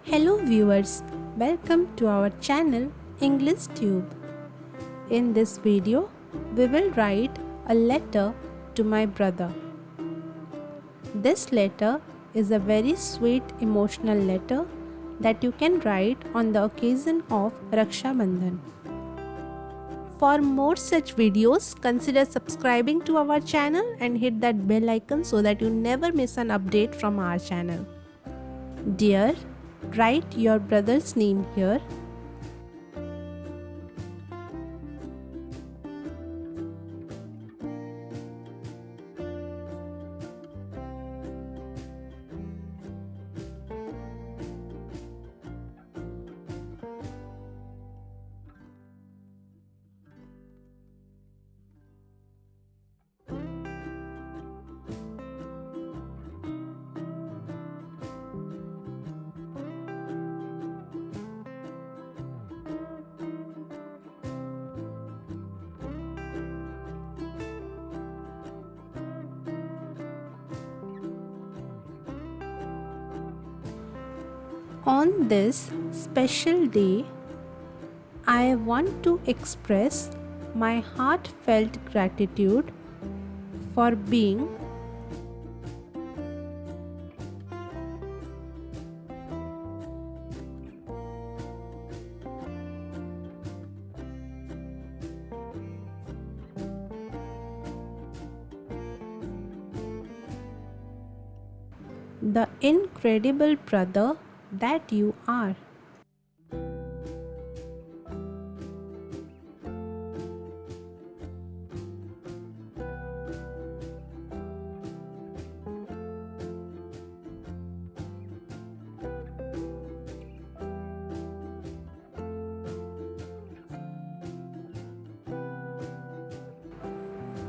Hello viewers, welcome to our channel English Tube. In this video, we will write a letter to my brother. This letter is a very sweet emotional letter that you can write on the occasion of Rakshabandhan. For more such videos, consider subscribing to our channel and hit that bell icon so that you never miss an update from our channel. Dear, write your brother's name here. On this special day, I want to express my heartfelt gratitude for being the incredible brother that you are.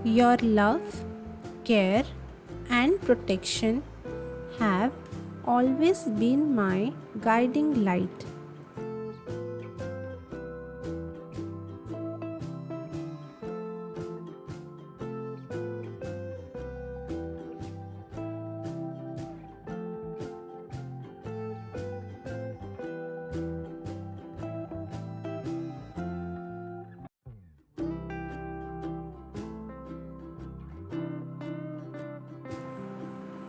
Your love, care, and protection have always been my guiding light.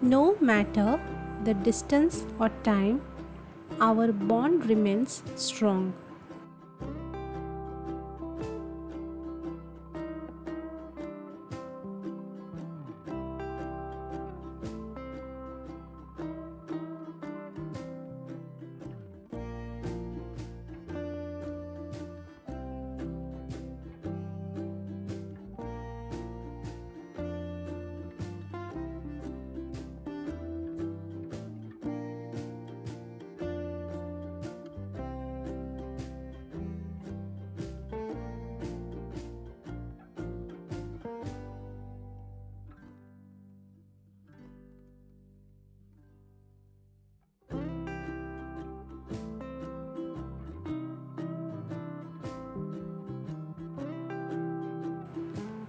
No matter the distance or time, our bond remains strong.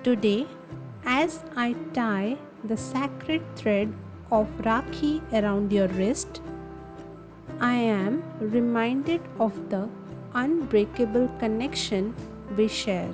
Today, as I tie the sacred thread of Rakhi around your wrist, I am reminded of the unbreakable connection we share.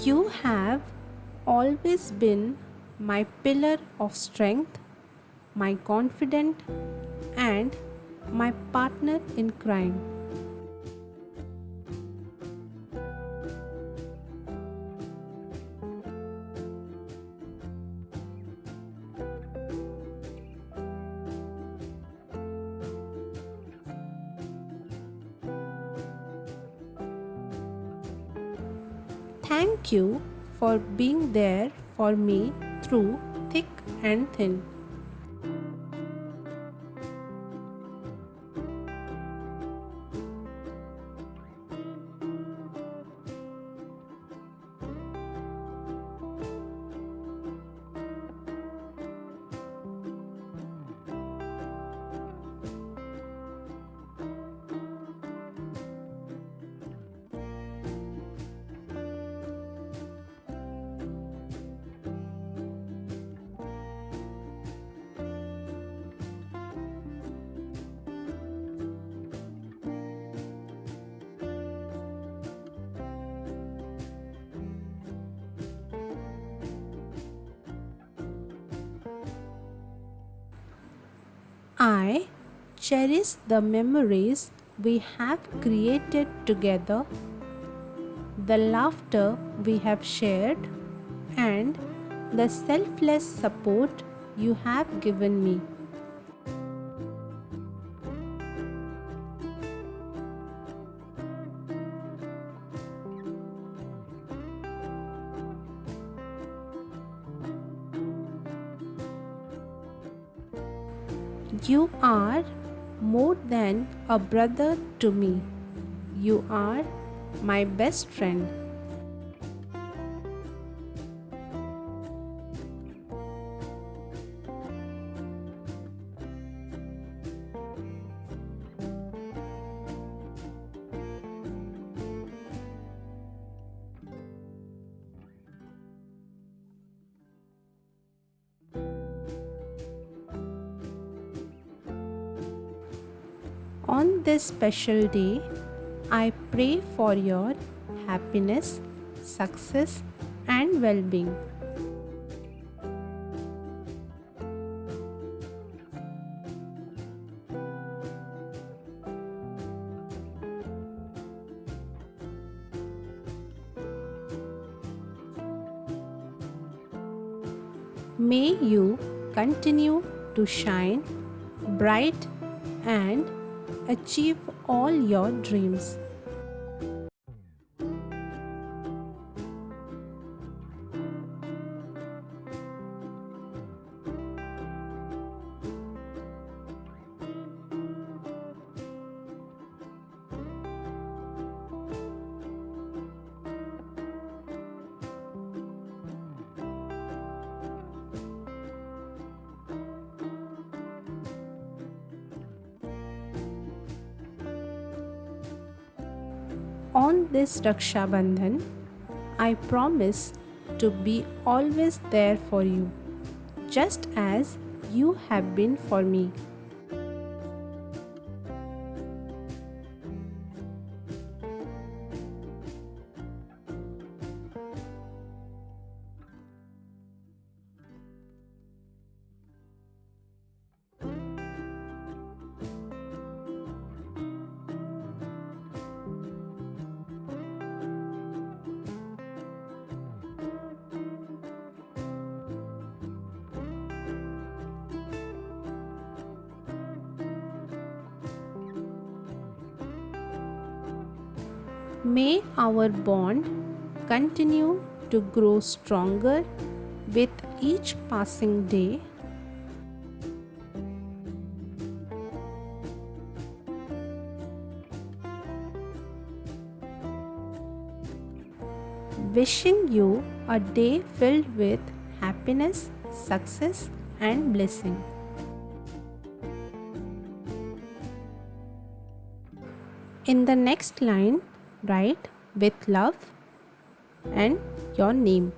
You have always been my pillar of strength, my confidant, and my partner in crime. Thank you for being there for me through thick and thin. I cherish the memories we have created together, the laughter we have shared, and the selfless support you have given me. You are more than a brother to me. You are my best friend. On this special day, I pray for your happiness, success, and well being. May you continue to shine bright and achieve all your dreams. On this Raksha Bandhan, I promise to be always there for you, just as you have been for me. May our bond continue to grow stronger with each passing day. Wishing you a day filled with happiness, success, and blessing. In the next line, write with love and your name.